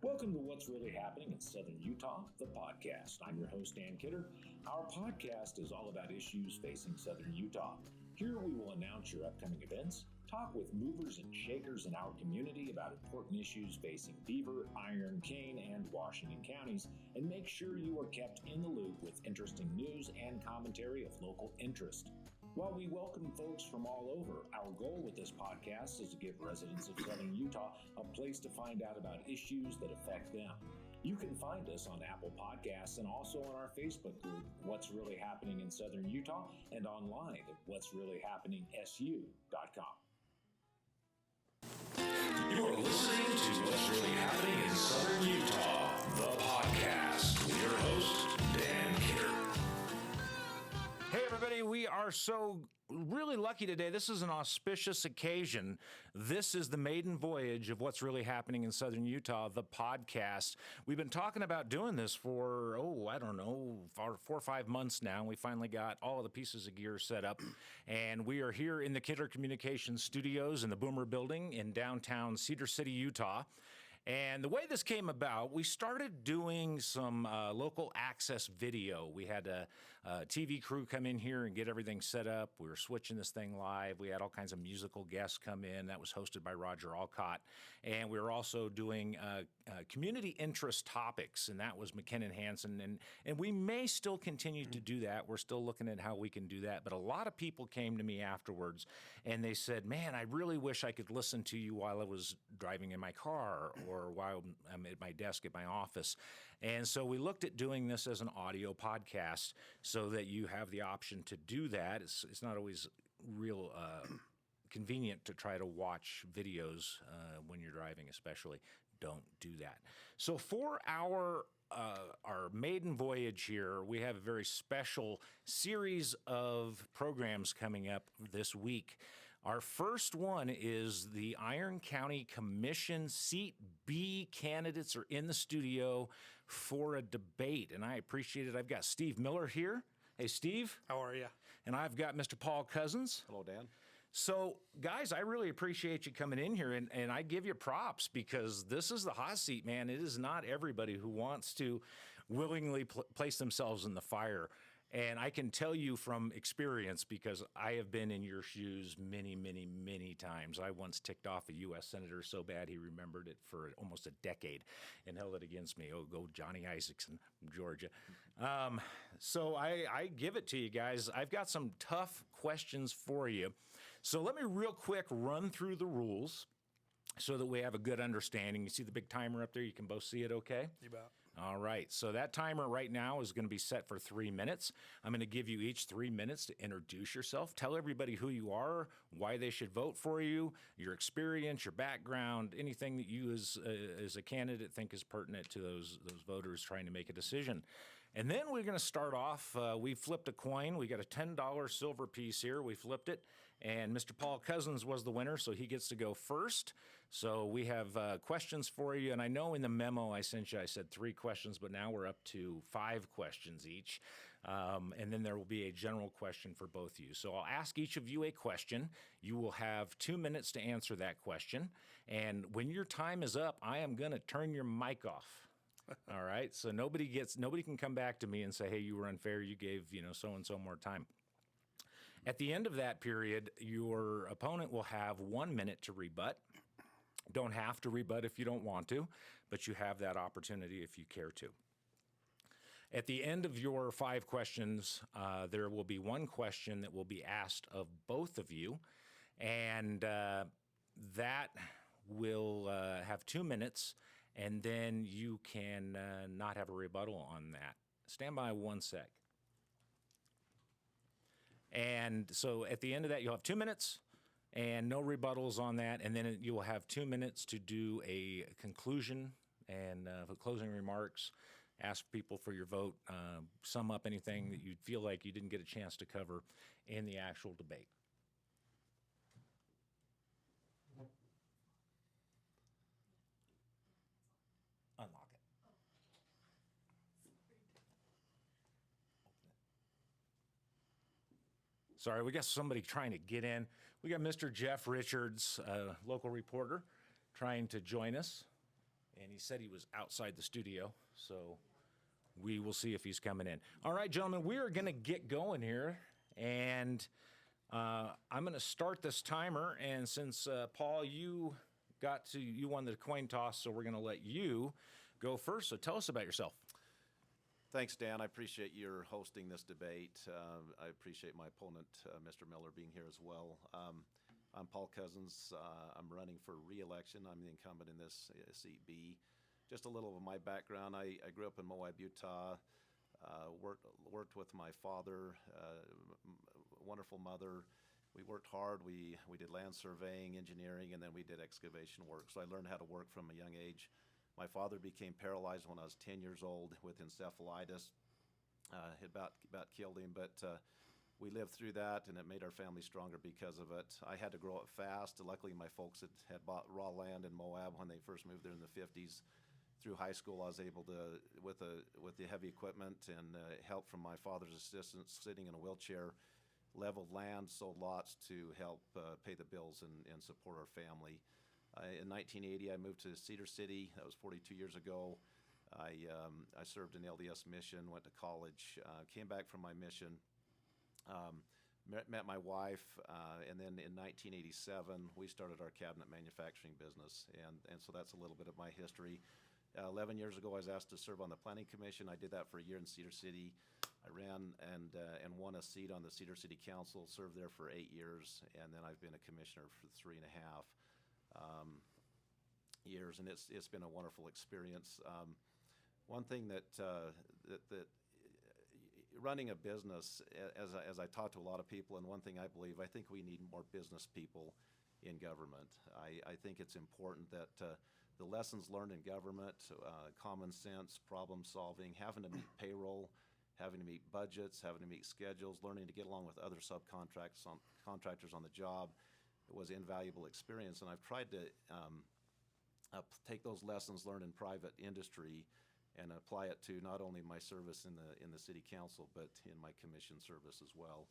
Welcome to What's Really Happening in Southern Utah, the podcast. I'm your host, Dan Kidder. Our podcast is all about issues facing Southern Utah. Here we will announce your upcoming events, talk with movers and shakers in our community about important issues facing Beaver, Iron, Kane, and Washington counties, and make sure you are kept in the loop with interesting news and commentary of local interest. While we welcome folks from all over, our goal with this podcast is to give residents of Southern Utah a place to find out about issues that affect them. You can find us on Apple Podcasts and also on our Facebook group, What's Really Happening in Southern Utah, and online at what'sreallyhappeningsu.com. You're listening to What's Really Happening in Southern Utah, the podcast, with your host, Dan Kidder. Hey everybody, we are so really lucky today. This is an auspicious occasion. This is the maiden voyage of What's Really Happening in Southern Utah, the podcast. We've been talking about doing this for, 4 or 5 months now. We finally got all of the pieces of gear set up, and we are here in the Kidder Communications Studios in the Boomer Building in downtown Cedar City, Utah. And the way this came about, we started doing some local access video. We had a TV crew come in here and get everything set up. We were switching this thing live. We had all kinds of musical guests come in. That was hosted by Roger Alcott. And we were also doing community interest topics, and that was McKinnon Hansen. And we may still continue to do that. We're still looking at how we can do that. But a lot of people came to me afterwards, and they said, man, I really wish I could listen to you while I was driving in my car or while I'm at my desk at my office. And so we looked at doing this as an audio podcast so that you have the option to do that. It's not always real convenient to try to watch videos when you're driving, especially. Don't do that. So for our maiden voyage here, we have a very special series of programs coming up this week. Our first one is the Iron County Commission Seat B candidates are in the studio for a debate, and I appreciate it. I've got Steve Miller here. Hey, Steve. How are you? And I've got Mr. Paul Cozzens. Hello, Dan. So, guys, I really appreciate you coming in here, and I give you props because this is the hot seat, man. It is not everybody who wants to willingly place themselves in the fire. And I can tell you from experience, because I have been in your shoes many, many, many times. I once ticked off a U.S. senator so bad he remembered it for almost a decade and held it against me. Oh, go Johnny Isakson from Georgia. So I give it to you guys. I've got some tough questions for you. So let me real quick run through the rules so that we have a good understanding. You see the big timer up there? You can both see it okay? You bet. All right, so that timer right now is going to be set for 3 minutes. I'm going to give you each 3 minutes to introduce yourself, tell everybody who you are, why they should vote for you, your experience, your background, anything that you as a candidate think is pertinent to those voters trying to make a decision. And then we're going to start off, we flipped a coin. We got a $10 silver piece here. We flipped it, and Mr. Paul Cozzens was the winner, so he gets to go first. So we have questions for you, and I know in the memo I sent you, I said 3 questions, but now we're up to 5 questions each. And then there will be a general question for both of you. So I'll ask each of you a question. You will have 2 minutes to answer that question. And when your time is up, I am going to turn your mic off. All right. So nobody can come back to me and say, hey, you were unfair. You gave, so-and-so more time. At the end of that period, your opponent will have 1 minute to rebut. Don't have to rebut if you don't want to, but you have that opportunity if you care to. At the end of your 5 questions, there will be 1 question that will be asked of both of you, and that will have 2 minutes, and then you can not have a rebuttal on that. Stand by 1 sec. And so at the end of that, you'll have 2 minutes. And no rebuttals on that, and then you will have 2 minutes to do a conclusion and closing remarks, ask people for your vote, sum up anything that you feel like you didn't get a chance to cover in the actual debate. Unlock it. Sorry, we got somebody trying to get in. We got Mr. Jeff Richards, local reporter, trying to join us. and he said he was outside the studio, so we will see if he's coming in. All right, gentlemen, we are going to get going here, and I'm going to start this timer, and since, Paul, you won the coin toss, so we're going to let you go first, so tell us about yourself. Thanks, Dan. I appreciate your hosting this debate. I appreciate my opponent, Mr. Miller, being here as well. I'm Paul Cozzens. I'm running for re-election. I'm the incumbent in this seat B. Just a little of my background. I grew up in Moab, Utah. Worked with my father, wonderful mother. We worked hard. We did land surveying, engineering, and then we did excavation work. So I learned how to work from a young age. My father became paralyzed when I was 10 years old with encephalitis. It about killed him, but we lived through that, and it made our family stronger because of it. I had to grow up fast. Luckily, my folks had bought raw land in Moab when they first moved there in the 50s. Through high school, I was able to, with the heavy equipment and help from my father's assistance, sitting in a wheelchair, leveled land, sold lots to help pay the bills and support our family. In 1980, I moved to Cedar City. That was 42 years ago. I served an LDS mission, went to college, came back from my mission, met my wife, and then in 1987, we started our cabinet manufacturing business. And so that's a little bit of my history. 11 years ago, I was asked to serve on the Planning Commission. I did that for a year in Cedar City. I ran and won a seat on the Cedar City Council, served there for 8 years, and then I've been a commissioner for 3.5 years, and it's been a wonderful experience. One thing that running a business, as I talk to a lot of people, and one thing I believe, I think we need more business people in government. I think it's important that the lessons learned in government, common sense, problem solving, having to meet payroll, having to meet budgets, having to meet schedules, learning to get along with other contractors on the job, it was invaluable experience. And I've tried to take those lessons learned in private industry and apply it to not only my service in the city council, but in my commission service as well.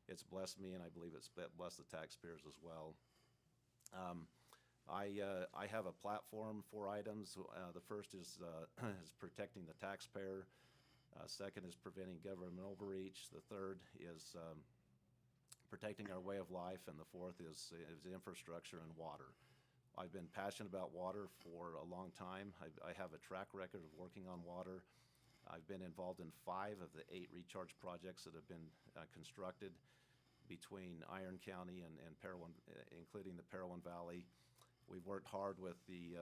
It's blessed me, and I believe it's blessed the taxpayers as well. I have a platform, 4 items. The first is protecting the taxpayer. Second is preventing government overreach. The third is protecting our way of life, and the fourth is infrastructure and water. I've been passionate about water for a long time. I have a track record of working on water. I've been involved in 5 of the 8 recharge projects that have been constructed between Iron County and Parowan, including the Parowan Valley. We've worked hard with the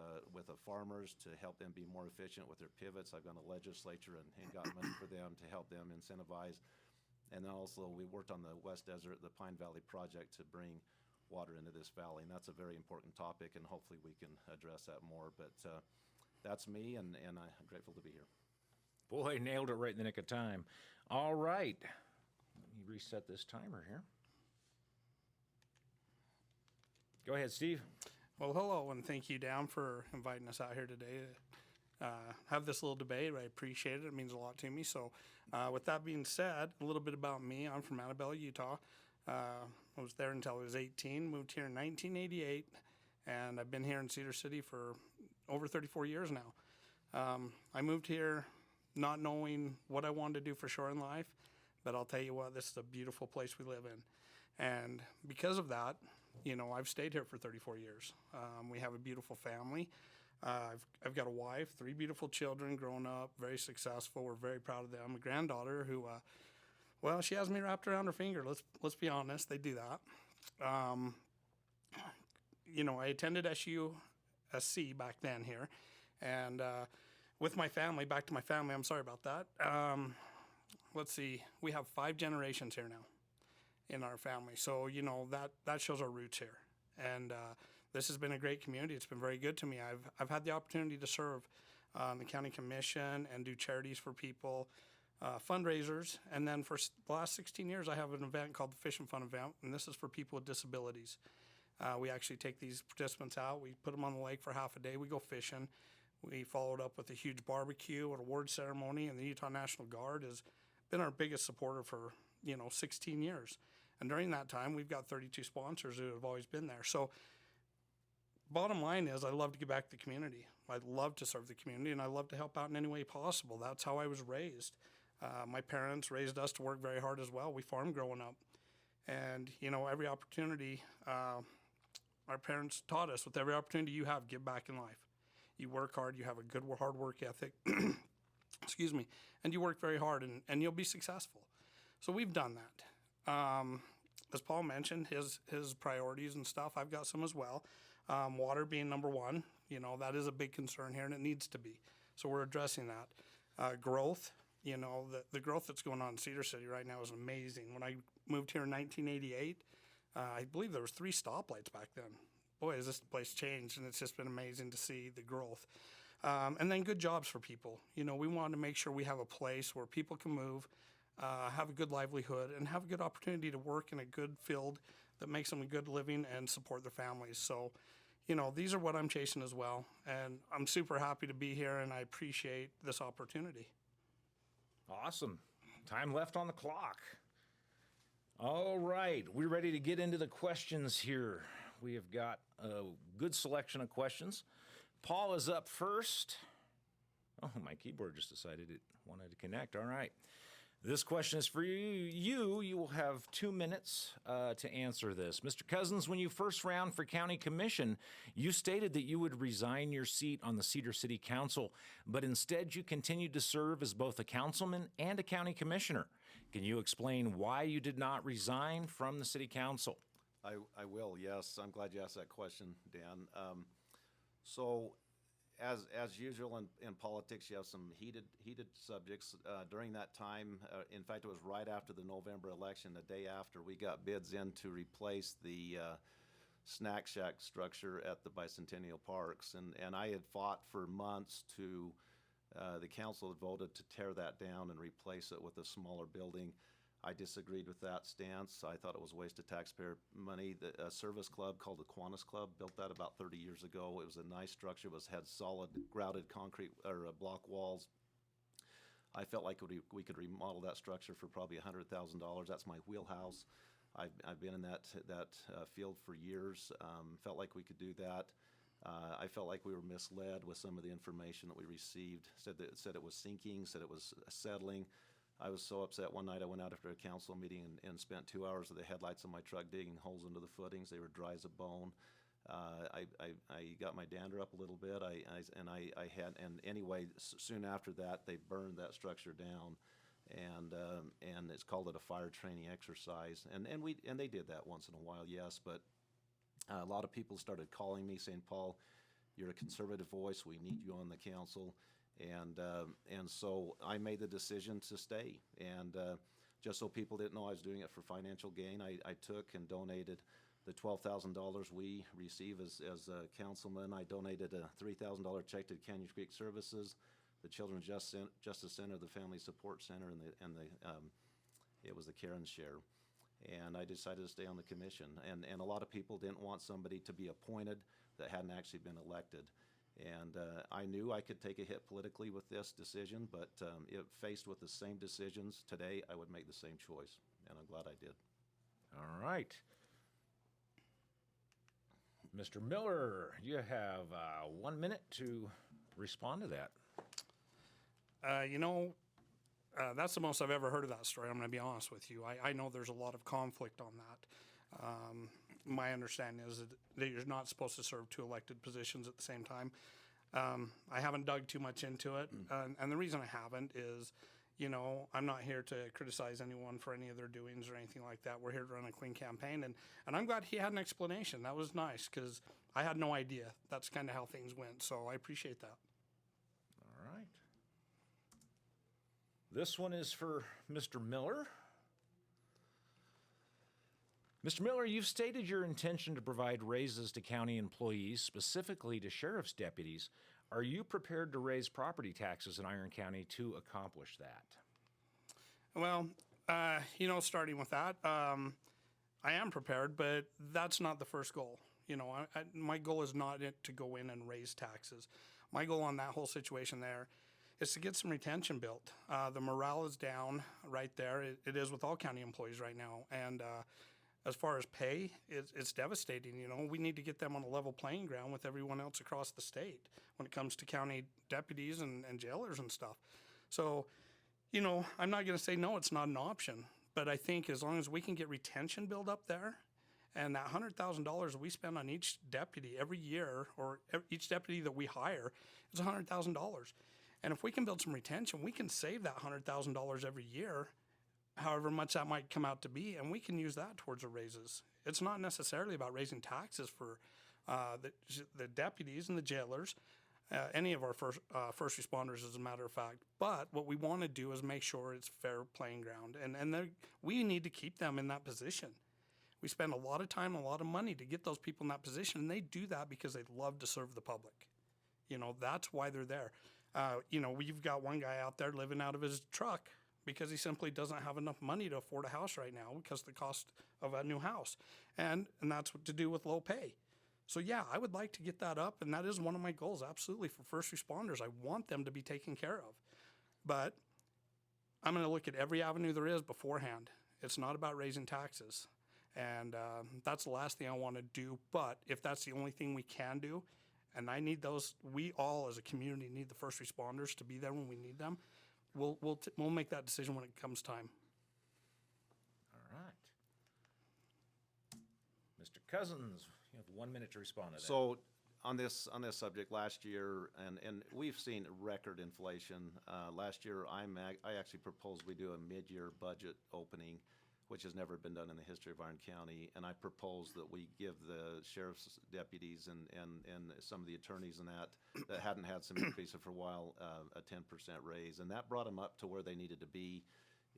farmers to help them be more efficient with their pivots. I've gone to legislature and got money for them to help them incentivize. And then also we worked on the West Desert, the Pine Valley project, to bring water into this valley. And that's a very important topic, and hopefully we can address that more. But that's me, and I'm grateful to be here. Boy, nailed it right in the nick of time. All right. Let me reset this timer here. Go ahead, Steve. Well, hello, and thank you, Dan, for inviting us out here today to have this little debate. I appreciate it. It means a lot to me. So with that being said, a little bit about me. I'm from Annabelle, Utah. I was there until I was 18, moved here in 1988, and I've been here in Cedar City for over 34 years now. I moved here not knowing what I wanted to do for sure in life, but I'll tell you what, this is a beautiful place we live in. And because of that, you know, I've stayed here for 34 years. We have a beautiful family. I've got a wife, 3 beautiful children, grown up, very successful. We're very proud of them. A granddaughter who, well, she has me wrapped around her finger. Let's be honest, they do that. You know, I attended SUSC back then here, and with my family, back to my family, I'm sorry about that. Let's see, we have 5 generations here now in our family. So, you know, that shows our roots here. And this has been a great community. It's been very good to me. I've had the opportunity to serve on the county commission and do charities for people, fundraisers. And then for the last 16 years, I have an event called the Fish and Fun event, and this is for people with disabilities. We actually take these participants out. We put them on the lake for half a day. We go fishing. We followed up with a huge barbecue, an award ceremony, and the Utah National Guard has been our biggest supporter for, 16 years. And during that time, we've got 32 sponsors who have always been there. So bottom line is I love to give back to the community. I love to serve the community, and I love to help out in any way possible. That's how I was raised. My parents raised us to work very hard as well. We farmed growing up. And, every opportunity, our parents taught us, with every opportunity you have, give back in life. You work hard, you have a good hard work ethic, excuse me, and you work very hard, and you'll be successful. So we've done that. As Paul mentioned, his priorities and stuff, I've got some as well. Water being number one, that is a big concern here, and it needs to be. So we're addressing that. Growth, the growth that's going on in Cedar City right now is amazing. When I moved here in 1988, I believe there was 3 stoplights back then. Boy, has this place changed, and it's just been amazing to see the growth. And then good jobs for people. We want to make sure we have a place where people can move, have a good livelihood, and have a good opportunity to work in a good field that makes them a good living and support their families. So, these are what I'm chasing as well. And I'm super happy to be here, and I appreciate this opportunity. Awesome. Time left on the clock. All right, we're ready to get into the questions here. We have got a good selection of questions. Paul is up first. Oh, my keyboard just decided it wanted to connect. All right. This question is for you. You will have 2 minutes to answer this. Mr. Cozzens, when you first ran for county commission, you stated that you would resign your seat on the Cedar City Council, but instead you continued to serve as both a councilman and a county commissioner. Can you explain why you did not resign from the city council? I will, yes. I'm glad you asked that question, Dan. So, as usual in politics, you have some heated subjects. During that time, in fact, it was right after the November election, the day after, we got bids in to replace the snack shack structure at the Bicentennial Parks. And I had fought for months to, the council had voted to tear that down and replace it with a smaller building. I disagreed with that stance. I thought it was a waste of taxpayer money. A service club called the Kiwanis Club built that about 30 years ago. It was a nice structure. It had solid grouted concrete or block walls. I felt like we could remodel that structure for probably $100,000. That's my wheelhouse. I've been in that field for years. Felt like we could do that. I felt like we were misled with some of the information that we received. Said it was sinking. Said it was settling. I was so upset one night I went out after a council meeting and spent 2 hours with the headlights on my truck digging holes into the footings. They were dry as a bone. I got my dander up a little bit. Anyway, soon after that, they burned that structure down, and it's called it a fire training exercise. And they did that once in a while, yes. But a lot of people started calling me saying, "Paul, you're a conservative voice. We need you on the council." And so I made the decision to stay. And just so people didn't know I was doing it for financial gain, I took and donated the $12,000 we receive as a councilman. I donated a $3,000 check to Canyon Creek Services, the Children's Justice Center, the Family Support Center, and it was the Karen Share. And I decided to stay on the commission. And a lot of people didn't want somebody to be appointed that hadn't actually been elected. And I knew I could take a hit politically with this decision, but if faced with the same decisions today, I would make the same choice, and I'm glad I did. All right. Mr. Miller, you have 1 minute to respond to that. That's the most I've ever heard of that story. I'm going to be honest with you. I know there's a lot of conflict on that. My understanding is that you're not supposed to serve 2 elected positions at the same time. I haven't dug too much into it. And the reason I haven't is, I'm not here to criticize anyone for any of their doings or anything like that. We're here to run a clean campaign. And I'm glad he had an explanation. That was nice because I had no idea. That's kind of how things went. So I appreciate that. All right. This one is for Mr. Miller. Mr. Miller, you've stated your intention to provide raises to county employees, specifically to sheriff's deputies. Are you prepared to raise property taxes in Iron County to accomplish that? Well, starting with that, I am prepared, but that's not the first goal. My goal is not to go in and raise taxes. My goal on that whole situation there is to get some retention built. The morale is down right there. It is with all county employees right now. And as far as pay, it's devastating. You know, we need to get them on a level playing ground with everyone else across the state when it comes to county deputies and jailers and stuff. So, you know, I'm not going to say no, it's not an option. But I think as long as we can get retention built up there, and that $100,000 we spend on each deputy every year, or each deputy that we hire, is $100,000. And if we can build some retention, we can save that $100,000 every year, however much that might come out to be, and we can use that towards the raises. It's not necessarily about raising taxes for the deputies and the jailers, any of our first responders, as a matter of fact. But what we want to do is make sure it's fair playing ground, and we need to keep them in that position. We spend a lot of time and a lot of money to get those people in that position, and they do that because they love to serve the public. You know, that's why they're there. You know, we've got one guy out there living out of his truck because he simply doesn't have enough money to afford a house right now because of the cost of a new house. And that's what to do with low pay. So, yeah, I would like to get that up, and that is one of my goals, absolutely, for first responders. I want them to be taken care of. But I'm going to look at every avenue there is beforehand. It's not about raising taxes. And that's the last thing I want to do. But if that's the only thing we can do, and I need those, we all as a community need the first responders to be there when we need them, we'll make that decision when it comes time. All right. Mr. Cozzens, you have 1 minute to respond to that. So on this subject, last year, and we've seen record inflation. Last year, I actually proposed we do a mid-year budget opening, which has never been done in the history of Iron County. And I proposed that we give the sheriff's deputies and some of the attorneys and that hadn't had some increase for a while, a 10% raise. And that brought them up to where they needed to be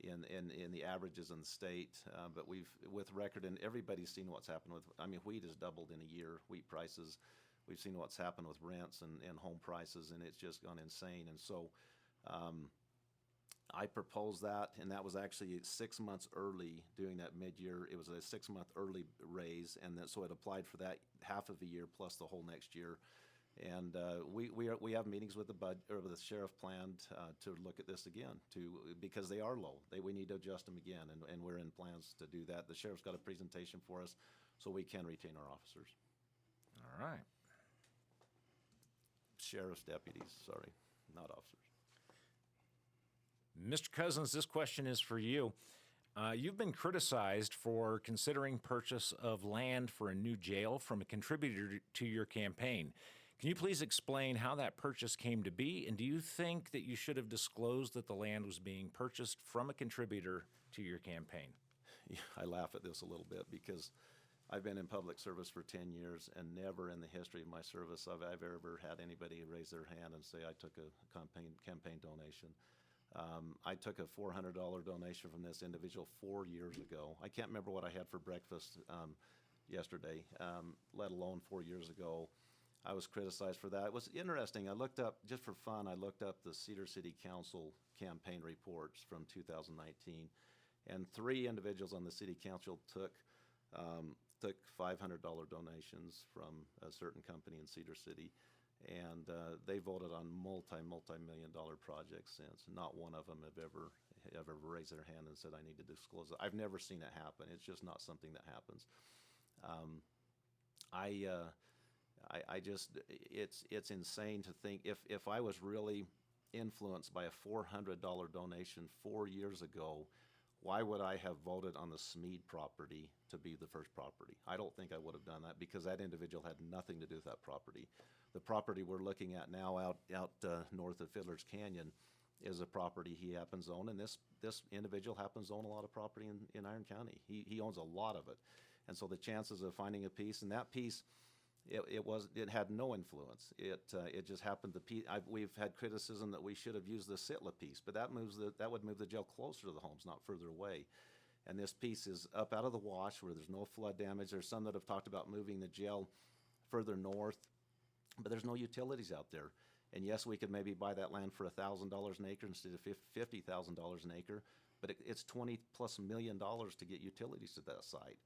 in the averages in the state. But with record, and everybody's seen what's happened with, I mean, wheat has doubled in a year, wheat prices. We've seen what's happened with rents and home prices, and it's just gone insane. And so, I proposed that, and that was actually 6 months early doing that mid-year. It was a 6-month early raise, and so it applied for that half of a year plus the whole next year. And we have meetings with the sheriff planned to look at this again because they are low. We need to adjust them again, and we're in plans to do that. The sheriff's got a presentation for us, so we can retain our officers. All right. Sheriff's deputies, sorry, not officers. Mr. Cozzens, this question is for you. You've been criticized for considering purchase of land for a new jail from a contributor to your campaign. Can you please explain how that purchase came to be, and do you think that you should have disclosed that the land was being purchased from a contributor to your campaign? Yeah, I laugh at this a little bit because I've been in public service for 10 years, and never in the history of my service have I ever had anybody raise their hand and say I took a campaign donation. I took a $400 donation from this individual 4 years ago. I can't remember what I had for breakfast yesterday, let alone 4 years ago. I was criticized for that. It was interesting. I looked up, just for fun, I looked up the Cedar City Council campaign reports from 2019, and 3 individuals on the city council took $500 donations from a certain company in Cedar City. And they voted on multi-million dollar projects since. Not one of them have ever raised their hand and said, I need to disclose it. I've never seen it happen. It's just not something that happens. It's insane to think if I was really influenced by a $400 donation 4 years ago, why would I have voted on the Smead property to be the first property? I don't think I would have done that because that individual had nothing to do with that property. The property we're looking at now out north of Fiddler's Canyon is a property he happens to own, and this individual happens to own a lot of property in Iron County. He owns a lot of it. And so the chances of finding a piece, and that piece, it had no influence. It just happened to we've had criticism that we should have used the Sitla piece, but that would move the jail closer to the homes, not further away. And this piece is up out of the wash where there's no flood damage. There's some that have talked about moving the jail further north, but there's no utilities out there. And yes, we could maybe buy that land for $1,000 an acre instead of $50,000 an acre, but it's $20+ million to get utilities to that site.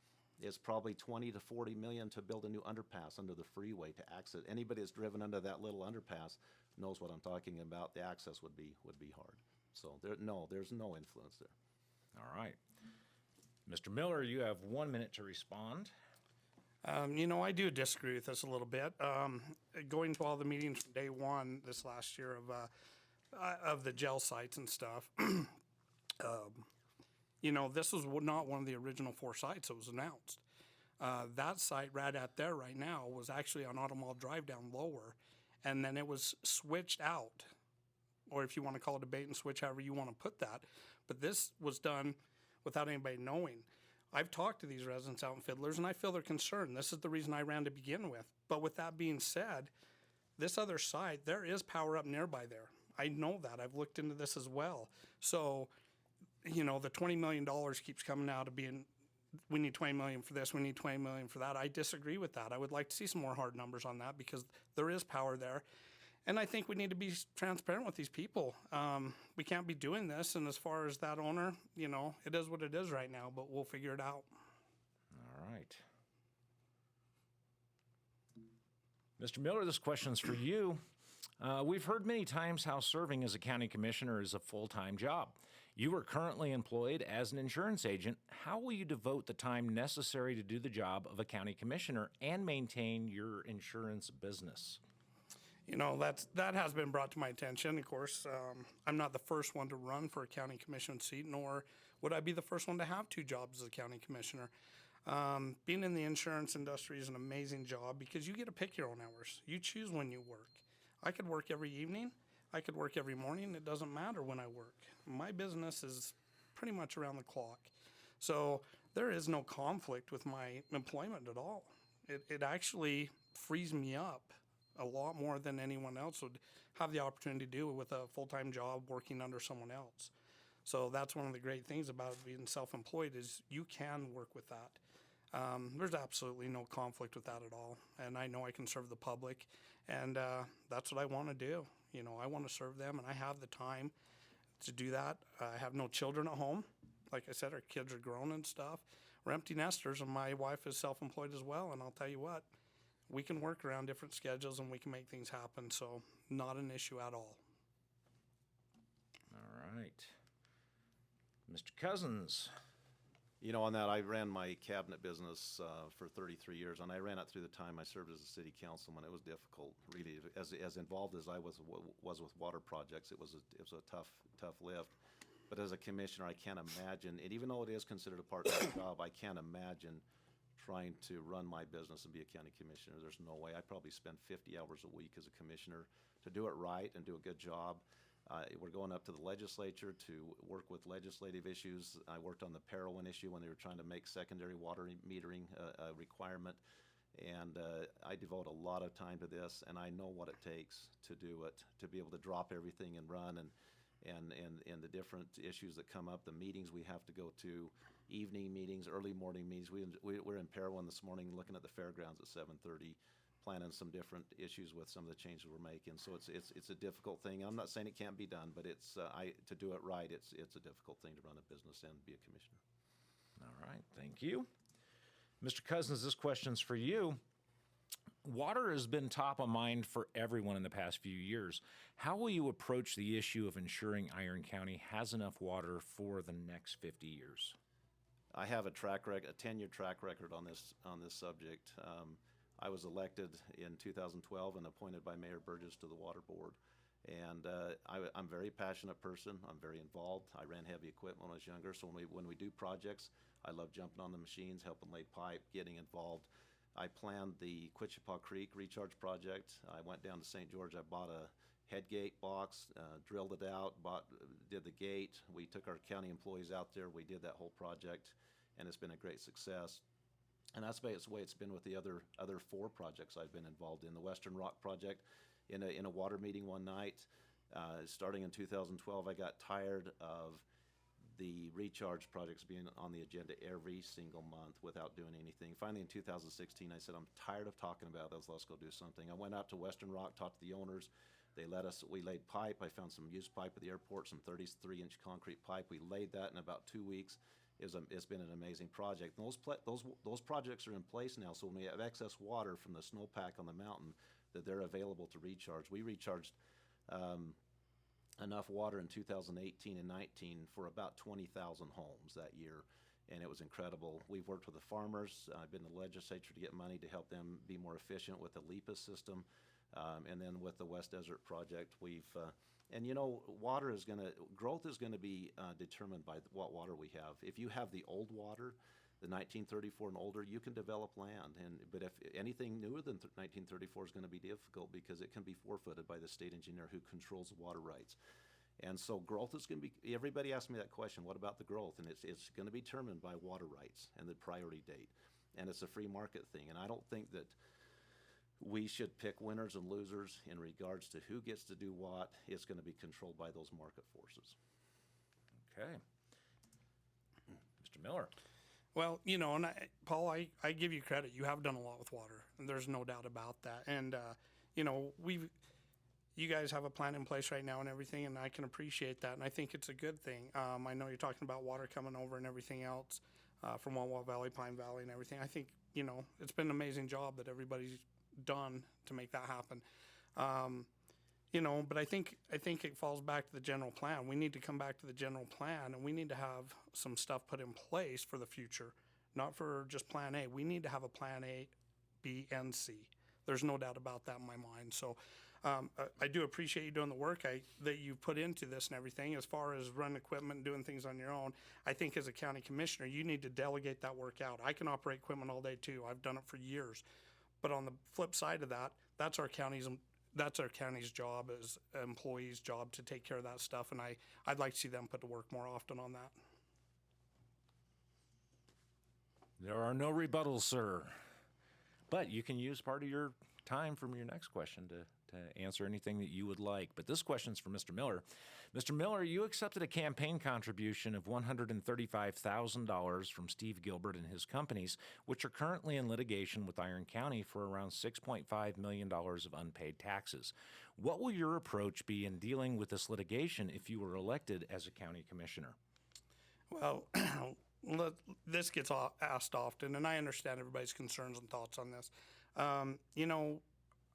It's probably $20 to $40 million to build a new underpass under the freeway to access. Anybody that's driven under that little underpass knows what I'm talking about. The access would be hard. So there's no influence there. All right. Mr. Miller, you have 1 minute to respond. I do disagree with this a little bit. Going to all the meetings from day one this last year of the gel sites and stuff, this was not one of the original 4 sites that was announced. That site right out there right now was actually on Automall Drive down lower, and then it was switched out, or if you want to call it a bait and switch, however you want to put that. But this was done without anybody knowing. I've talked to these residents out in Fiddlers, and I feel they're concerned. This is the reason I ran to begin with. But with that being said, this other site, there is power up nearby there. I know that. I've looked into this as well. So, the $20 million keeps coming out of being, we need $20 million for this, we need $20 million for that. I disagree with that. I would like to see some more hard numbers on that because there is power there. And I think we need to be transparent with these people. We can't be doing this. And as far as that owner, it is what it is right now, but we'll figure it out. All right. Mr. Miller, this question's for you. We've heard many times how serving as a county commissioner is a full-time job. You are currently employed as an insurance agent. How will you devote the time necessary to do the job of a county commissioner and maintain your insurance business? That has been brought to my attention. Of course, I'm not the first one to run for a county commission seat, nor would I be the first one to have 2 jobs as a county commissioner. Being in the insurance industry is an amazing job because you get to pick your own hours. You choose when you work. I could work every evening. I could work every morning. It doesn't matter when I work. My business is pretty much around the clock. So there is no conflict with my employment at all. It actually frees me up a lot more than anyone else would have the opportunity to do with a full-time job working under someone else. So that's one of the great things about being self-employed is you can work with that. There's absolutely no conflict with that at all. And I know I can serve the public, and that's what I want to do. I want to serve them, and I have the time to do that. I have no children at home. Like I said, our kids are grown and stuff. We're empty nesters, and my wife is self-employed as well, and I'll tell you what, we can work around different schedules and we can make things happen. So not an issue at all. All right. Mr. Cozzens. On that, I ran my cabinet business for 33 years, and I ran it through the time I served as a city councilman. It was difficult, really. As involved as I was with water projects, it was a tough lift. But as a commissioner, I can't imagine, and even though it is considered a part-time job, I can't imagine trying to run my business and be a county commissioner. There's no way. I probably spend 50 hours a week as a commissioner to do it right and do a good job. We're going up to the legislature to work with legislative issues. I worked on the Parowan issue when they were trying to make secondary water metering a requirement. And I devote a lot of time to this, and I know what it takes to do it, to be able to drop everything and run and the different issues that come up, the meetings we have to go to, evening meetings, early morning meetings. We're in Parowan this morning looking at the fairgrounds at 7:30, planning some different issues with some of the changes we're making. So it's a difficult thing. I'm not saying it can't be done, but to do it right, it's a difficult thing to run a business and be a commissioner. All right, thank you. Mr. Cozzens, this question's for you. Water has been top of mind for everyone in the past few years. How will you approach the issue of ensuring Iron County has enough water for the next 50 years? I have a 10-year track record on this subject. I was elected in 2012 and appointed by Mayor Burgess to the Water Board. And I'm a very passionate person. I'm very involved. I ran heavy equipment when I was younger. So when we do projects, I love jumping on the machines, helping lay pipe, getting involved. I planned the Quichipaw Creek recharge project. I went down to St. George. I bought a headgate box, drilled it out, did the gate. We took our county employees out there. We did that whole project, and it's been a great success. And that's the way it's been with the other 4 projects I've been involved in. The Western Rock project, in a water meeting one night, starting in 2012, I got tired of the recharge projects being on the agenda every single month without doing anything. Finally, in 2016, I said, I'm tired of talking about this. Let's go do something. I went out to Western Rock, talked to the owners. They let us, we laid pipe. I found some used pipe at the airport, some 33-inch concrete pipe. We laid that in about 2 weeks. It's been an amazing project. And those projects are in place now, so when we have excess water from the snowpack on the mountain, that they're available to recharge. We recharged enough water in 2018 and 19 for about 20,000 homes that year. and it was incredible. We've worked with the farmers. I've been to the legislature to get money to help them be more efficient with the LIPA system. And then with the West Desert Project, and growth is gonna be determined by what water we have. If you have the old water, the 1934 and older, you can develop land. But if anything newer than 1934 is gonna be difficult because it can be forfeited by the state engineer who controls the water rights. And so growth is gonna be, everybody asks me that question, what about the growth? And it's gonna be determined by water rights and the priority date. And it's a free market thing. And I don't think that we should pick winners and losers in regards to who gets to do what. It's going to be controlled by those market forces. Okay. Mr. Miller. Well, and Paul, I give you credit. You have done a lot with water, and there's no doubt about that. And, you guys have a plan in place right now and everything, and I can appreciate that, and I think it's a good thing. I know you're talking about water coming over and everything else from Wawa Valley, Pine Valley, and everything. I think, it's been an amazing job that everybody's done to make that happen. But I think it falls back to the general plan. We need to come back to the general plan, and we need to have some stuff put in place for the future, not for just plan A. We need to have a plan A, B, and C. There's no doubt about that in my mind. So I do appreciate you doing the work that you put into this and everything. As far as running equipment and doing things on your own, I think as a county commissioner, you need to delegate that work out. I can operate equipment all day too. I've done it for years. But on the flip side of that, that's our county's job as employees' job to take care of that stuff, and I'd like to see them put to work more often on that. There are no rebuttals, sir. But you can use part of your time from your next question to answer anything that you would like. But this question's for Mr. Miller. Mr. Miller, you accepted a campaign contribution of $135,000 from Steve Gilbert and his companies, which are currently in litigation with Iron County for around $6.5 million of unpaid taxes. What will your approach be in dealing with this litigation if you were elected as a county commissioner? Well, this gets asked often, and I understand everybody's concerns and thoughts on this.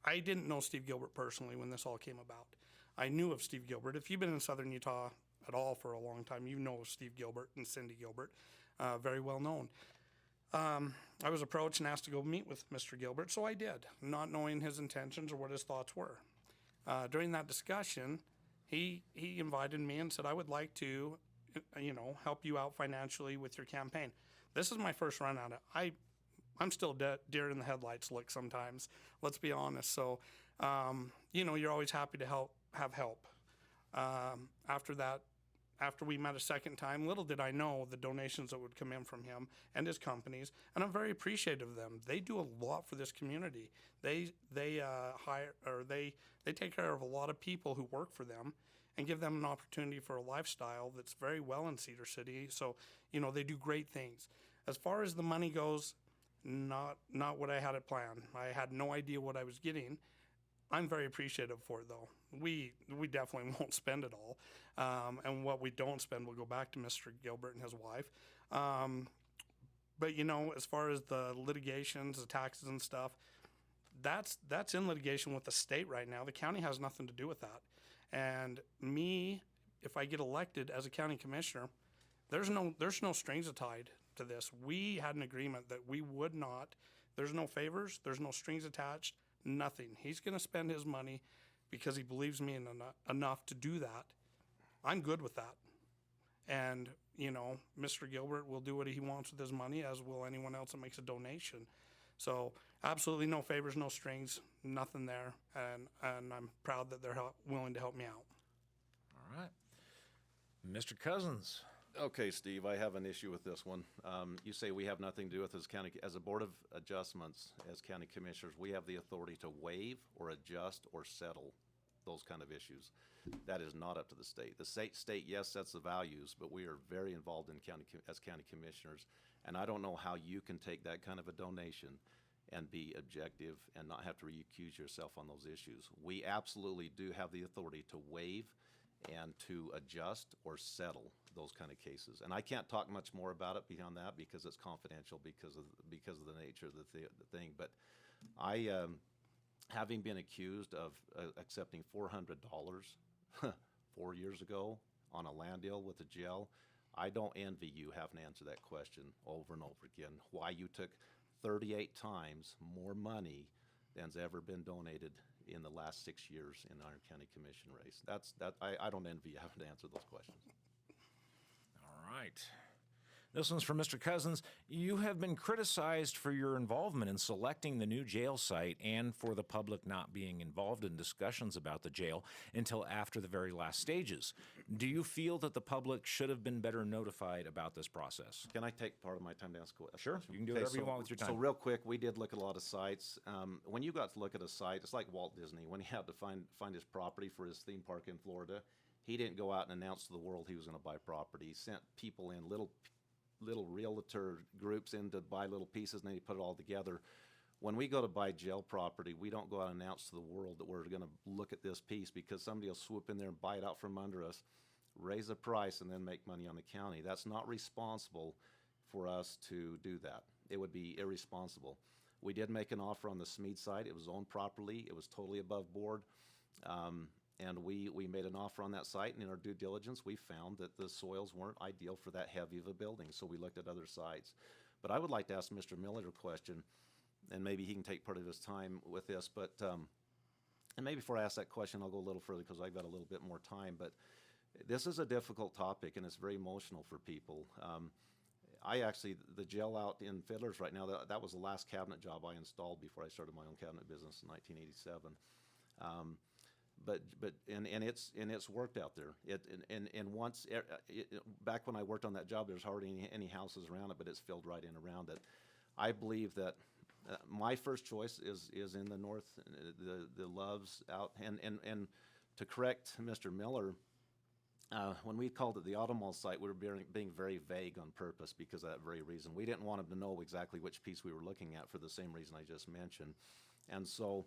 I didn't know Steve Gilbert personally when this all came about. I knew of Steve Gilbert. If you've been in southern Utah at all for a long time, you know Steve Gilbert and Cindy Gilbert, very well known. I was approached and asked to go meet with Mr. Gilbert, so I did, not knowing his intentions or what his thoughts were. During that discussion, he invited me and said, I would like to, help you out financially with your campaign. This is my first run at it. I'm still deer in the headlights look sometimes, let's be honest. So, you're always happy to have help. After we met a second time, little did I know the donations that would come in from him and his companies, and I'm very appreciative of them. They do a lot for this community. They take care of a lot of people who work for them and give them an opportunity for a lifestyle that's very well in Cedar City. So, they do great things. As far as the money goes, not what I had it planned. I had no idea what I was getting. I'm very appreciative for it, though. We definitely won't spend it all, and what we don't spend will go back to Mr. Gilbert and his wife. But as far as the litigations, the taxes and stuff, that's in litigation with the state right now. The county has nothing to do with that. And me, if I get elected as a county commissioner, there's no strings tied to this. We had an agreement that we would not. There's no favors. There's no strings attached. Nothing. He's going to spend his money because he believes me enough to do that. I'm good with that. And, Mr. Gilbert will do what he wants with his money, as will anyone else that makes a donation. So absolutely no favors, no strings, nothing there. And I'm proud that they're willing to help me out. All right. Mr. Cozzens. Okay, Steve, I have an issue with this one. You say we have nothing to do with as a Board of Adjustments, as county commissioners, we have the authority to waive or adjust or settle those kind of issues. That is not up to the state. The state, yes, sets the values, but we are very involved as county commissioners, and I don't know how you can take that kind of a donation and be objective and not have to recuse yourself on those issues. We absolutely do have the authority to waive and to adjust or settle those kind of cases. And I can't talk much more about it beyond that because it's confidential because of the nature of the thing. But I, having been accused of accepting $400 4 years ago on a land deal with the jail, I don't envy you having to answer that question over and over again, why you took 38 times more money than's ever been donated in the last 6 years in Iron County Commission race. I don't envy you having to answer those questions. All right. This one's from Mr. Cozzens. You have been criticized for your involvement in selecting the new jail site and for the public not being involved in discussions about the jail until after the very last stages. Do you feel that the public should have been better notified about this process? Can I take part of my time to ask a question? Sure, you can do whatever you want with your time. So real quick, we did look at a lot of sites. When you got to look at a site, it's like Walt Disney. When he had to find his property for his theme park in Florida, he didn't go out and announce to the world he was going to buy property. He sent people in, little realtor groups in to buy little pieces, and then he put it all together. When we go to buy jail property, we don't go out and announce to the world that we're going to look at this piece, because somebody will swoop in there and buy it out from under us, raise the price, and then make money on the county. That's not responsible for us to do that. It would be irresponsible. We did make an offer on the Smead site. It was owned properly. It was totally above board. And we made an offer on that site, and in our due diligence, we found that the soils weren't ideal for that heavy of a building, so we looked at other sites. But I would like to ask Mr. Miller a question, and maybe he can take part of his time with this. But and maybe before I ask that question, I'll go a little further because I've got a little bit more time. But this is a difficult topic, and it's very emotional for people. The jail out in Fiddlers right now, that was the last cabinet job I installed before I started my own cabinet business in 1987. And it's worked out there. Back when I worked on that job, there's hardly any houses around it, but it's filled right in around it. I believe that my first choice is in the north, the Loves out, and to correct Mr. Miller, when we called it the Auto Mall site, we were being very vague on purpose because of that very reason. We didn't want him to know exactly which piece we were looking at for the same reason I just mentioned, and so.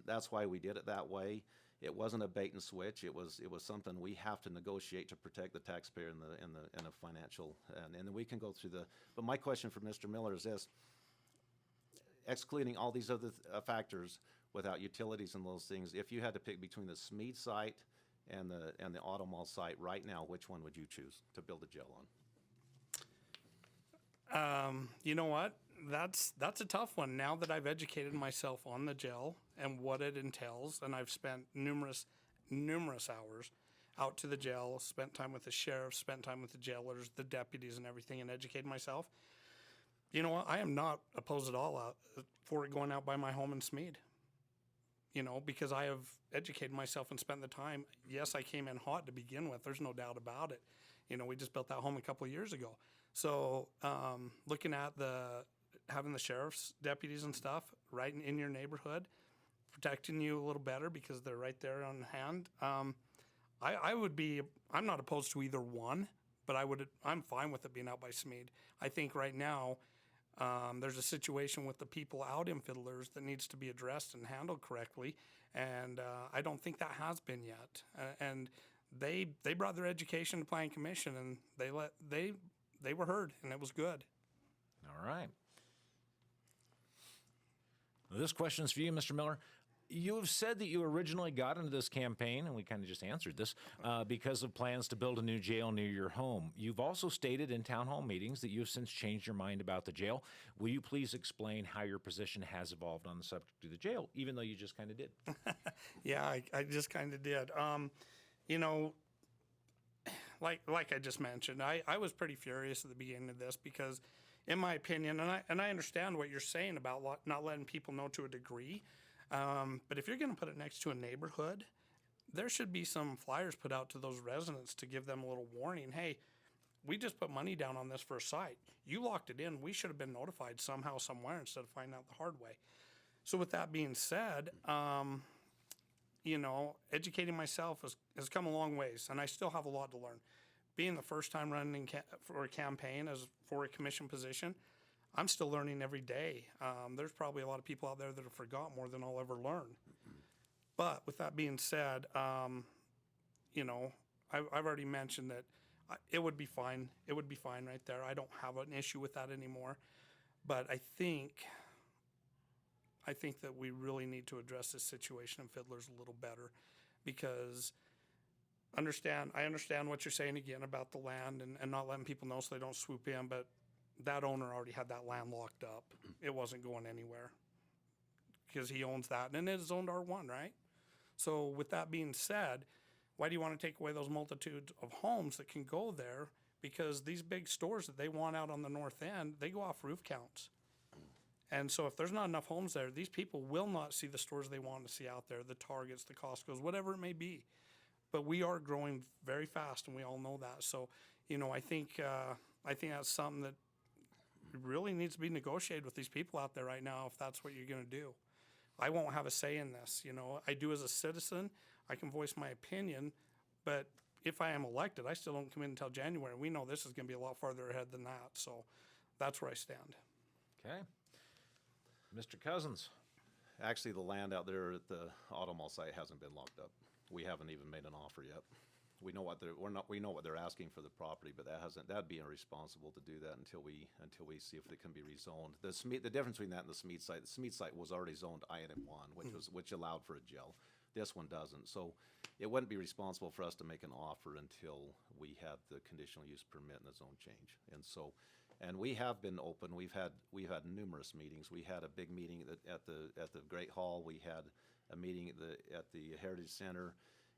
That's why we did it that way. It wasn't a bait and switch. It was something we have to negotiate to protect the taxpayer and the financial. And then we can go through the. But my question for Mr. Miller is this: excluding all these other factors, without utilities and those things, if you had to pick between the Smead site and the Auto Mall site right now, which one would you choose to build a jail on? You know what? That's a tough one. Now that I've educated myself on the jail and what it entails, and I've spent numerous hours out to the jail, spent time with the sheriff, spent time with the jailers, the deputies, and everything, and educated myself. You know what? I am not opposed at all for it going out by my home in Smead. You know, because I have educated myself and spent the time. Yes, I came in hot to begin with. There's no doubt about it. You know, we just built that home a couple of years ago. So looking at having the sheriff's deputies and stuff right in your neighborhood, protecting you a little better because they're right there on hand. I'm not opposed to either one, but I'm fine with it being out by Smead. I think right now there's a situation with the people out in Fiddlers that needs to be addressed and handled correctly, and I don't think that has been yet. And they brought their education to Planning Commission, and they were heard, and it was good. All right. This question is for you, Mr. Miller. You have said that you originally got into this campaign, and we kind of just answered this, because of plans to build a new jail near your home. You've also stated in town hall meetings that you have since changed your mind about the jail. Will you please explain how your position has evolved on the subject of the jail, even though you just kind of did? Yeah, I just kind of did. You know, like I just mentioned, I was pretty furious at the beginning of this because, in my opinion, and I understand what you're saying about not letting people know to a degree, but if you're going to put it next to a neighborhood, there should be some flyers put out to those residents to give them a little warning. Hey, we just put money down on this for a site. You locked it in. We should have been notified somehow, somewhere, instead of finding out the hard way. So with that being said, you know, educating myself has come a long ways, and I still have a lot to learn. Being the first time running for a campaign for a commission position, I'm still learning every day. There's probably a lot of people out there that have forgot more than I'll ever learn. But with that being said, you know, I've already mentioned that it would be fine. It would be fine right there. I don't have an issue with that anymore. But I think that we really need to address this situation in Fiddlers a little better, because I understand what you're saying again about the land and not letting people know so they don't swoop in, but that owner already had that land locked up. It wasn't going anywhere because he owns that, and it is owned R1, right? So with that being said, why do you want to take away those multitudes of homes that can go there? Because these big stores that they want out on the north end, they go off roof counts. And so if there's not enough homes there, these people will not see the stores they want to see out there, the Targets, the Costcos, whatever it may be. But we are growing very fast, and we all know that. So, I think that's something that really needs to be negotiated with these people out there right now if that's what you're going to do. I won't have a say in this. I do as a citizen. I can voice my opinion, but if I am elected, I still don't come in until January. We know this is going to be a lot farther ahead than that. So that's where I stand. Okay. Mr. Cozzens. Actually, the land out there at the auto mall site hasn't been locked up. We haven't even made an offer yet. We know what they're asking for the property, but that'd be irresponsible to do that until we see if it can be rezoned. The difference between that and the Smead site, the Smead site was already zoned INM1, which allowed for a jail. This one doesn't. So it wouldn't be responsible for us to make an offer until we have the conditional use permit and the zone change. And we have been open. We've had numerous meetings. We had a big meeting at the Great Hall. We had a meeting at the Heritage Center,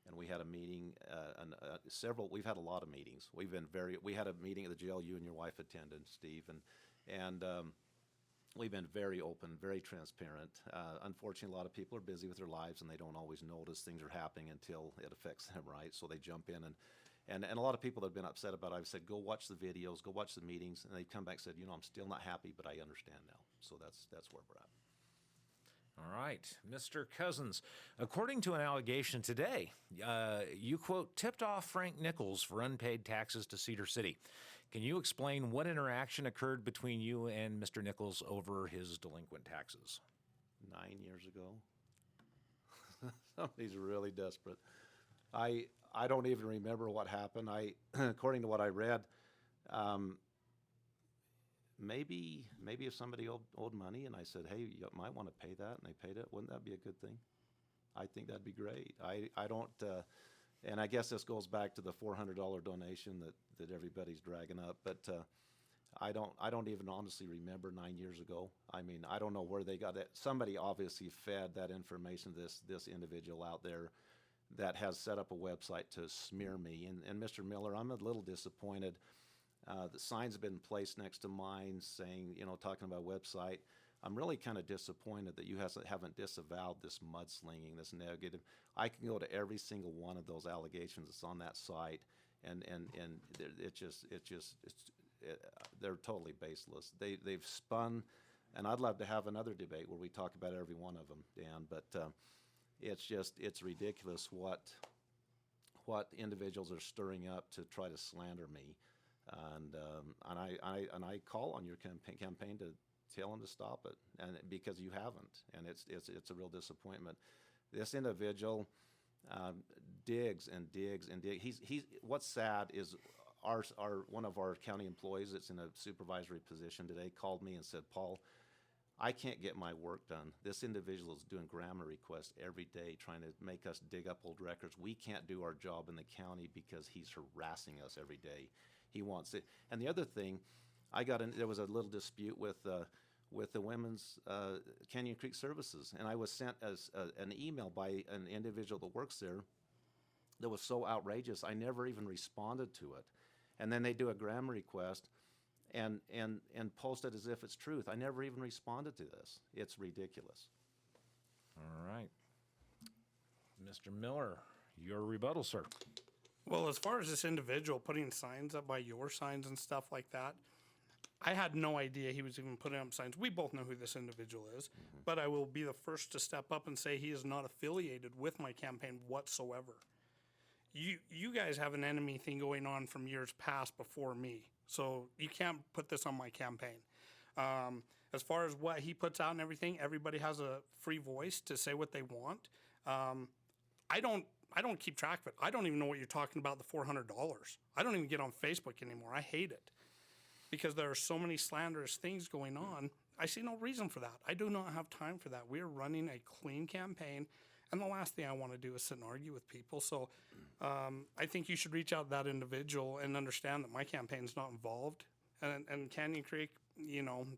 and we had a meeting we've had a lot of meetings. We had a meeting at the jail you and your wife attended, Steve, and we've been very open, very transparent. Unfortunately, a lot of people are busy with their lives, and they don't always notice things are happening until it affects them, right? So they jump in, and a lot of people that have been upset about it, I've said, go watch the videos, go watch the meetings, and they've come back and said, I'm still not happy, but I understand now. So that's where we're at. All right, Mr. Cozzens. According to an allegation today, you, quote, tipped off Frank Nichols for unpaid taxes to Cedar City. Can you explain what interaction occurred between you and Mr. Nichols over his delinquent taxes? 9 years ago. Somebody's really desperate. I don't even remember what happened. According to what I read, maybe if somebody owed money and I said, hey, you might want to pay that, and they paid it, wouldn't that be a good thing? I think that'd be great. I don't, and I guess this goes back to the $400 donation that everybody's dragging up, but I don't even honestly remember 9 years ago. I mean, I don't know where they got it. Somebody obviously fed that information to this individual out there that has set up a website to smear me. And Mr. Miller, I'm a little disappointed. The signs have been placed next to mine saying, talking about website. I'm really kind of disappointed that you haven't disavowed this mudslinging, this negative. I can go to every single one of those allegations that's on that site, and they're totally baseless. They've spun, and I'd love to have another debate where we talk about every one of them, Dan. But it's ridiculous what individuals are stirring up to try to slander me. And I call on your campaign to tell them to stop it, and because you haven't, and it's a real disappointment. This individual digs and digs and digs. He's what's sad is our one of our county employees that's in a supervisory position today called me and said, Paul, I can't get my work done. This individual is doing grammar requests every day, trying to make us dig up old records. We can't do our job in the county because he's harassing us every day. He wants it. And the other thing, there was a little dispute with the Women's Canyon Creek Services, and I was sent an email by an individual that works there that was so outrageous, I never even responded to it. And then they do a grammar request and post it as if it's truth. I never even responded to this. It's ridiculous. All right. Mr. Miller, your rebuttal, sir. Well, as far as this individual putting signs up by your signs and stuff like that, I had no idea he was even putting up signs. We both know who this individual is, but I will be the first to step up and say he is not affiliated with my campaign whatsoever. You guys have an enemy thing going on from years past before me, so you can't put this on my campaign. As far as what he puts out and everything, everybody has a free voice to say what they want. I don't keep track of it. I don't even know what you're talking about, the $400. I don't even get on Facebook anymore. I hate it because there are so many slanderous things going on. I see no reason for that. I do not have time for that. We are running a clean campaign. And the last thing I want to do is sit and argue with people. So I think you should reach out to that individual and understand that my campaign's not involved. And Canyon Creek,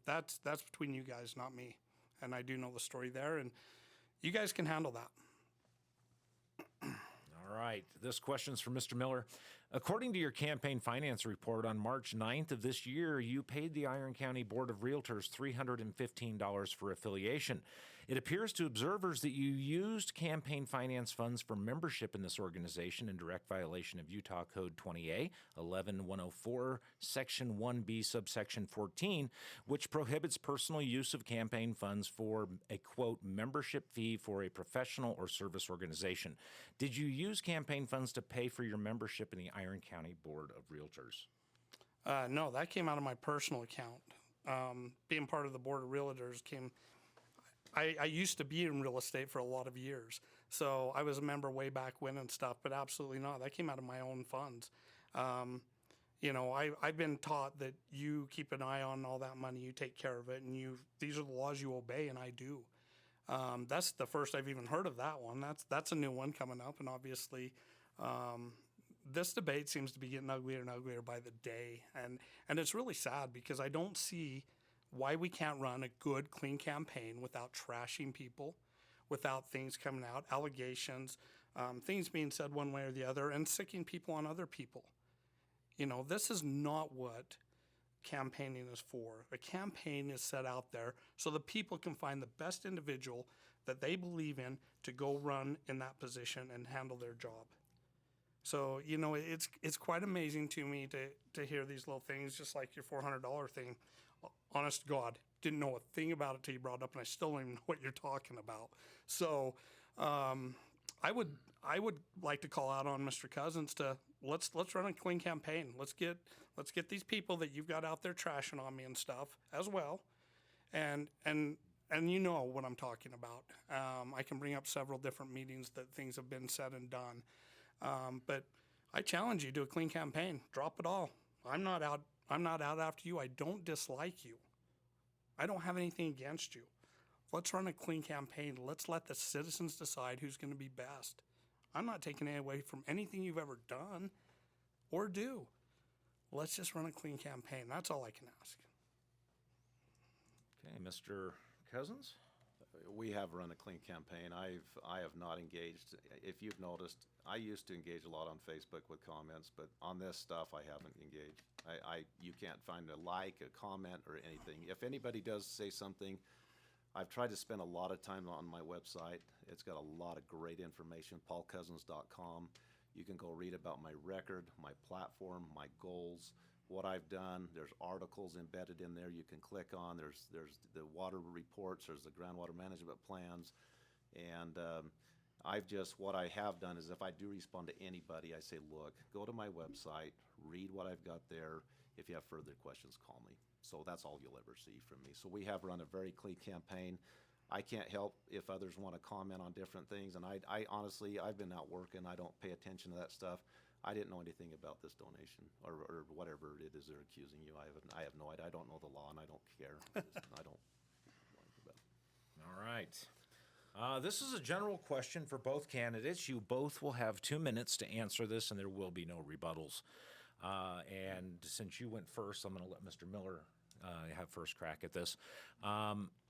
that's between you guys, not me. And I do know the story there, and you guys can handle that. All right. This question's from Mr. Miller. According to your campaign finance report on March 9th of this year, you paid the Iron County Board of Realtors $315 for affiliation. It appears to observers that you used campaign finance funds for membership in this organization in direct violation of Utah Code 20A 11104, Section 1B, subsection 14, which prohibits personal use of campaign funds for a, quote, membership fee for a professional or service organization. Did you use campaign funds to pay for your membership in the Iron County Board of Realtors? No, that came out of my personal account. Being part of the Board of Realtors I used to be in real estate for a lot of years. So I was a member way back when and stuff, but absolutely not. That came out of my own funds. I've been taught that you keep an eye on all that money, you take care of it, and these are the laws you obey, and I do. That's the first I've even heard of that one. That's a new one coming up, and obviously this debate seems to be getting uglier and uglier by the day, and it's really sad because I don't see why we can't run a good, clean campaign without trashing people, without things coming out, allegations, things being said one way or the other, and sicking people on other people. This is not what campaigning is for. A campaign is set out there so the people can find the best individual that they believe in to go run in that position and handle their job. So, it's quite amazing to me to hear these little things, just like your $400 thing. Honest to God, didn't know a thing about it till you brought it up, and I still don't even know what you're talking about. So, I would like to call out on Mr. Cozzens to let's run a clean campaign. Let's get these people that you've got out there trashing on me and stuff as well, and you know what I'm talking about. I can bring up several different meetings that things have been said and done, but I challenge you to a clean campaign. Drop it all. I'm not out after you. I don't dislike you. I don't have anything against you. Let's run a clean campaign. Let's let the citizens decide who's going to be best. I'm not taking it away from anything you've ever done or do. Let's just run a clean campaign. That's all I can ask. Okay, Mr. Cozzens? We have run a clean campaign. I have not engaged. If you've noticed, I used to engage a lot on Facebook with comments, but on this stuff, I haven't engaged. You can't find a like, a comment, or anything. If anybody does say something, I've tried to spend a lot of time on my website. It's got a lot of great information, paulcozzens.com. You can go read about my record, my platform, my goals, what I've done. There's articles embedded in there you can click on. There's the water reports, there's the groundwater management plans, and what I have done is if I do respond to anybody, I say, look, go to my website, read what I've got there. If you have further questions, call me. So that's all you'll ever see from me. So we have run a very clean campaign. I can't help if others want to comment on different things, and I honestly, I've been out working. I don't pay attention to that stuff. I didn't know anything about this donation or whatever it is they're accusing you. I have no idea. I don't know the law, and I don't care. I don't. All right. This is a general question for both candidates. You both will have 2 minutes to answer this, and there will be no rebuttals. And since you went first, I'm going to let Mr. Miller have first crack at this.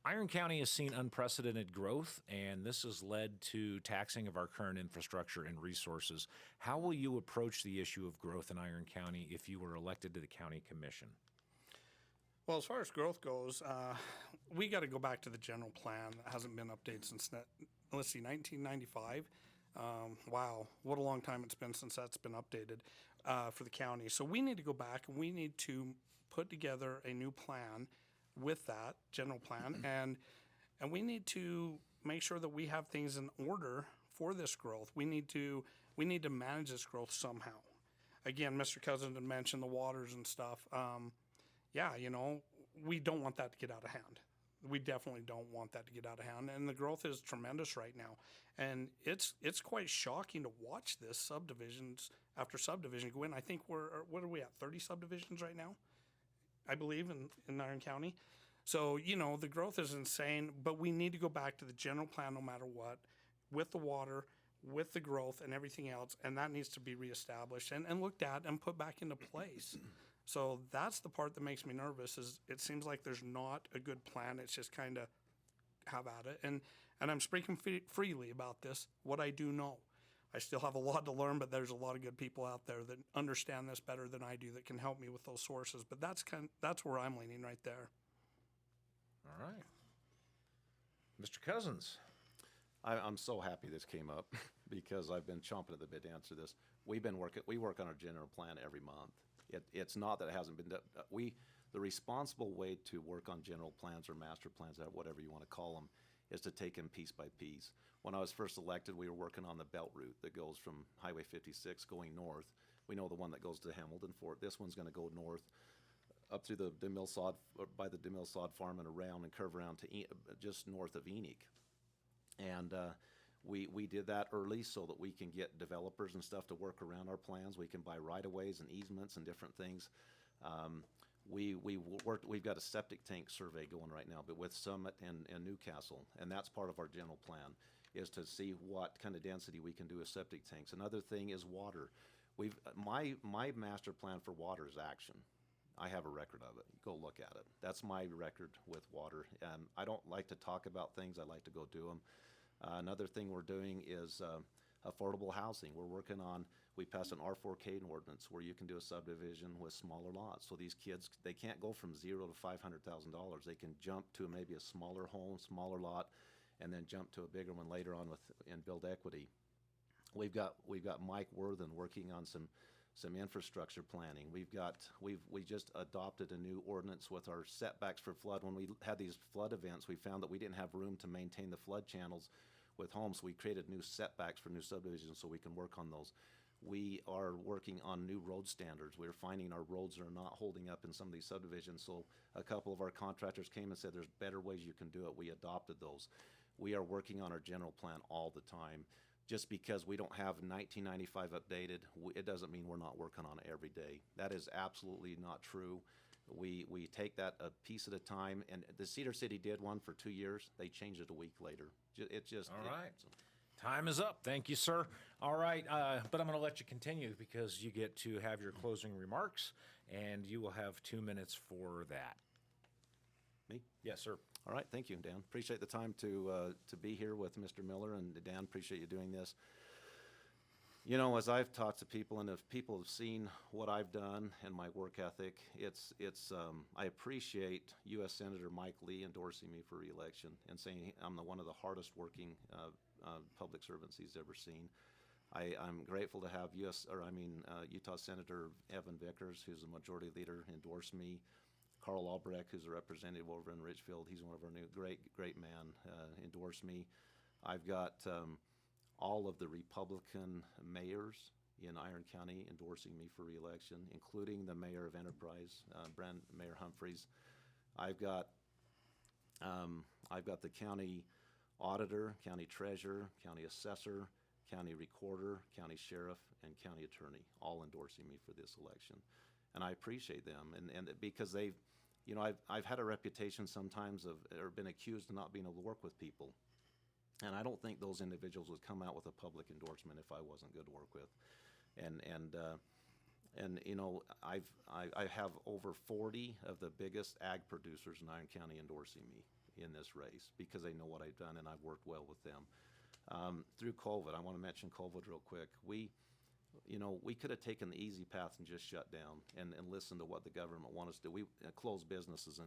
Iron County has seen unprecedented growth, and this has led to taxing of our current infrastructure and resources. How will you approach the issue of growth in Iron County if you were elected to the county commission? Well, as far as growth goes, we got to go back to the general plan that hasn't been updated since, 1995. Wow, what a long time it's been since that's been updated for the county. So we need to go back and we need to put together a new plan with that general plan, and we need to make sure that we have things in order for this growth. We need to manage this growth somehow. Again, Mr. Cozzens had mentioned the waters and stuff. We don't want that to get out of hand. We definitely don't want that to get out of hand. And the growth is tremendous right now. And it's quite shocking to watch this subdivisions after subdivision go in. I think what are we at, 30 subdivisions right now, I believe, in Iron County. So, the growth is insane, but we need to go back to the general plan no matter what. with the water, with the growth and everything else, and that needs to be reestablished and looked at and put back into place. So that's the part that makes me nervous. Is it seems like there's not a good plan. It's just kind of have at it. And I'm speaking freely about this. What I do know, I still have a lot to learn, but there's a lot of good people out there that understand this better than I do that can help me with those sources. But that's where I'm leaning right there. All right. Mr. Cozzens. I'm so happy this came up because I've been chomping at the bit to answer this. We work on our general plan every month. It's not that it hasn't been done. The responsible way to work on general plans or master plans, whatever you want to call them, is to take them piece by piece. When I was first elected, we were working on the belt route that goes from Highway 56 going north. We know the one that goes to Hamilton Fort. This one's going to go north up through the DeMille-Sod, by the DeMille-Sod farm and around and curve around to just north of Enoch. And we did that early so that we can get developers and stuff to work around our plans. We can buy right-of-ways and easements and different things. We've got a septic tank survey going right now, but with Summit and Newcastle, and that's part of our general plan, is to see what kind of density we can do with septic tanks. Another thing is water. My master plan for water is action. I have a record of it. Go look at it. That's my record with water. I don't like to talk about things. I like to go do them. Another thing we're doing is affordable housing. We passed an R4K ordinance where you can do a subdivision with smaller lots. So these kids, they can't go from $0 to $500,000. They can jump to maybe a smaller home, smaller lot, and then jump to a bigger one later on and build equity. We've got Mike Worthen working on some infrastructure planning. We just adopted a new ordinance with our setbacks for flood. When we had these flood events, we found that we didn't have room to maintain the flood channels with homes. So we created new setbacks for new subdivisions so we can work on those. We are working on new road standards. We're finding our roads are not holding up in some of these subdivisions. So a couple of our contractors came and said there's better ways you can do it. We adopted those. We are working on our general plan all the time. Just because we don't have 1995 updated, it doesn't mean we're not working on it every day. That is absolutely not true. We take that a piece at a time, and the Cedar City did one for 2 years. They changed it a week later. All right. Time is up. Thank you, sir. All right, but I'm going to let you continue because you get to have your closing remarks, and you will have 2 minutes for that. Me? Yes, sir. All right, thank you, Dan. Appreciate the time to be here with Mr. Miller, and Dan, appreciate you doing this. You know, as I've talked to people, and if people have seen what I've done and my work ethic, I appreciate U.S. Senator Mike Lee endorsing me for re-election and saying I'm one of the hardest working public servants he's ever seen. I'm grateful to have Utah Senator Evan Vickers, who's a majority leader, endorse me. Carl Albrecht, who's a representative over in Richfield, he's one of our new great man, endorsed me. I've got all of the Republican mayors in Iron County endorsing me for re-election, including the mayor of Enterprise, Mayor Humphreys. I've got the county auditor, county treasurer, county assessor, county recorder, county sheriff, and county attorney all endorsing me for this election. And I appreciate them, and because I've had a reputation sometimes or been accused of not being able to work with people, and I don't think those individuals would come out with a public endorsement if I wasn't good to work with, and I have over 40 of the biggest ag producers in Iron County endorsing me in this race because they know what I've done and I've worked well with them. Through COVID, I want to mention COVID real quick. We could have taken the easy path and just shut down and listened to what the government wanted us to do. We closed businesses,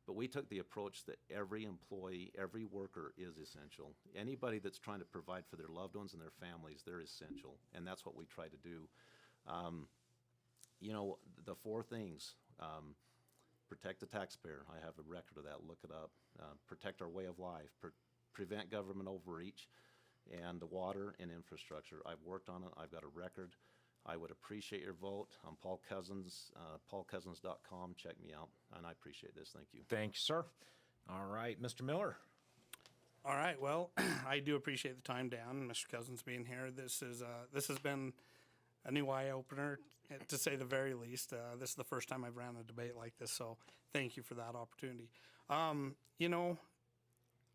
but we took the approach that every employee, every worker is essential. Anybody that's trying to provide for their loved ones and their families, they're essential, and that's what we try to do. The four things: protect the taxpayer. I have a record of that. Look it up. Protect our way of life. Prevent government overreach. And the water and infrastructure. I've worked on it. I've got a record. I would appreciate your vote. I'm Paul Cozzens, paulcozzens.com. Check me out, and I appreciate this. Thank you. Thank you, sir. All right, Mr. Miller. All right. Well, I do appreciate the time, Dan, Mr. Cozzens being here. This has been a new eye opener, to say the very least. This is the first time I've ran a debate like this, so thank you for that opportunity.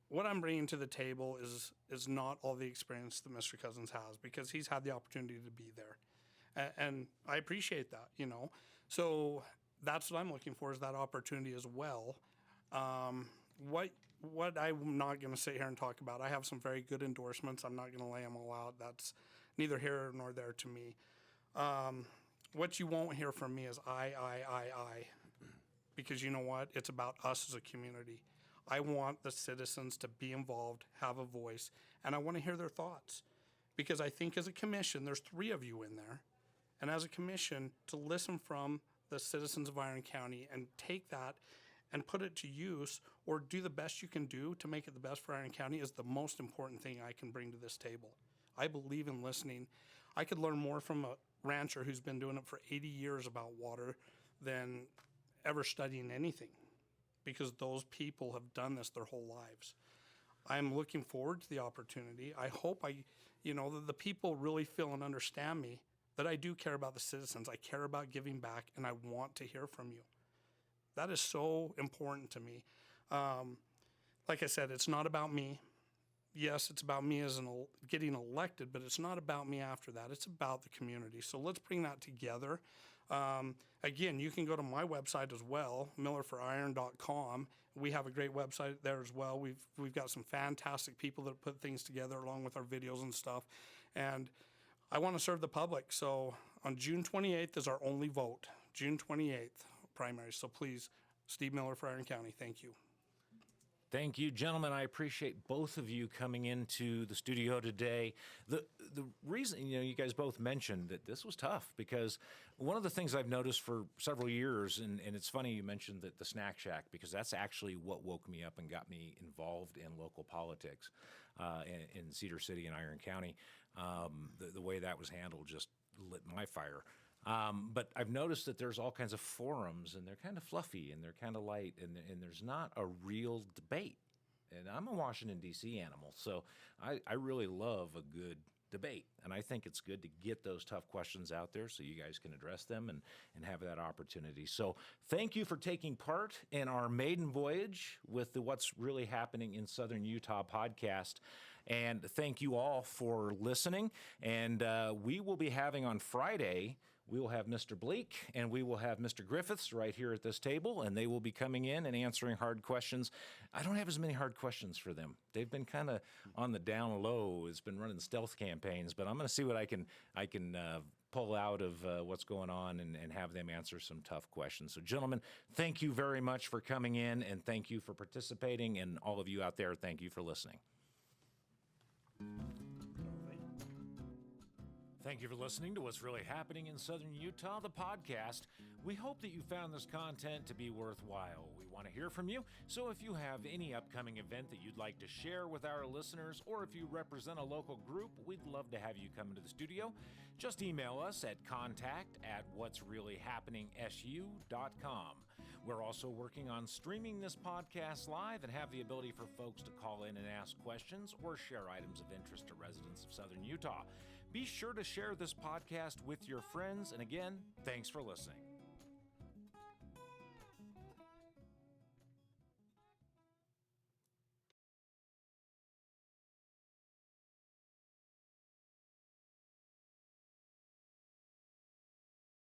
what I'm bringing to the table is not all the experience that Mr. Cozzens has, because he's had the opportunity to be there. And I appreciate that, you know. So that's what I'm looking for, is that opportunity as well. What I'm not going to sit here and talk about, I have some very good endorsements. I'm not going to lay them all out. That's neither here nor there to me. What you won't hear from me is I. Because you know what? It's about us as a community. I want the citizens to be involved, have a voice, and I want to hear their thoughts. Because I think as a commission, there's 3 of you in there, and as a commission, to listen from the citizens of Iron County and take that and put it to use, or do the best you can do to make it the best for Iron County, is the most important thing I can bring to this table. I believe in listening. I could learn more from a rancher who's been doing it for 80 years about water than ever studying anything, because those people have done this their whole lives. I'm looking forward to the opportunity. I hope that the people really feel and understand me, that I do care about the citizens. I care about giving back, and I want to hear from you. That is so important to me. Like I said, it's not about me. Yes, it's about me as getting elected, but it's not about me after that. It's about the community. So let's bring that together. Again, you can go to my website as well, millerforiron.com. We have a great website there as well. We've got some fantastic people that put things together along with our videos and stuff. And I want to serve the public. So on June 28th is our only vote. June 28th, primary. So please, Steve Miller for Iron County. Thank you. Thank you, gentlemen. I appreciate both of you coming into the studio today. The reason, you guys both mentioned that this was tough, because one of the things I've noticed for several years, and it's funny you mentioned that the Snack Shack, because that's actually what woke me up and got me involved in local politics in Cedar City and Iron County. The way that was handled just lit my fire. But I've noticed that there's all kinds of forums, and they're kind of fluffy, and they're kind of light, and there's not a real debate. And I'm a Washington, D.C. animal, so I really love a good debate. And I think it's good to get those tough questions out there so you guys can address them and have that opportunity. So thank you for taking part in our maiden voyage with the What's Really Happening in Southern Utah podcast. And thank you all for listening. And we will be having on Friday, we will have Mr. Bleak and we will have Mr. Griffiths right here at this table, and they will be coming in and answering hard questions. I don't have as many hard questions for them. They've been kind of on the down low. It's been running stealth campaigns, but I'm going to see what I can pull out of what's going on and have them answer some tough questions. So, gentlemen, thank you very much for coming in, and thank you for participating, and all of you out there, thank you for listening. Thank you for listening to What's Really Happening in Southern Utah, the podcast. We hope that you found this content to be worthwhile. We want to hear from you, so if you have any upcoming event that you'd like to share with our listeners, or if you represent a local group, we'd love to have you come into the studio. Just email us at contact@what'sreallyhappeningsu.com. We're also working on streaming this podcast live and have the ability for folks to call in and ask questions or share items of interest to residents of Southern Utah. Be sure to share this podcast with your friends, and again, thanks for listening.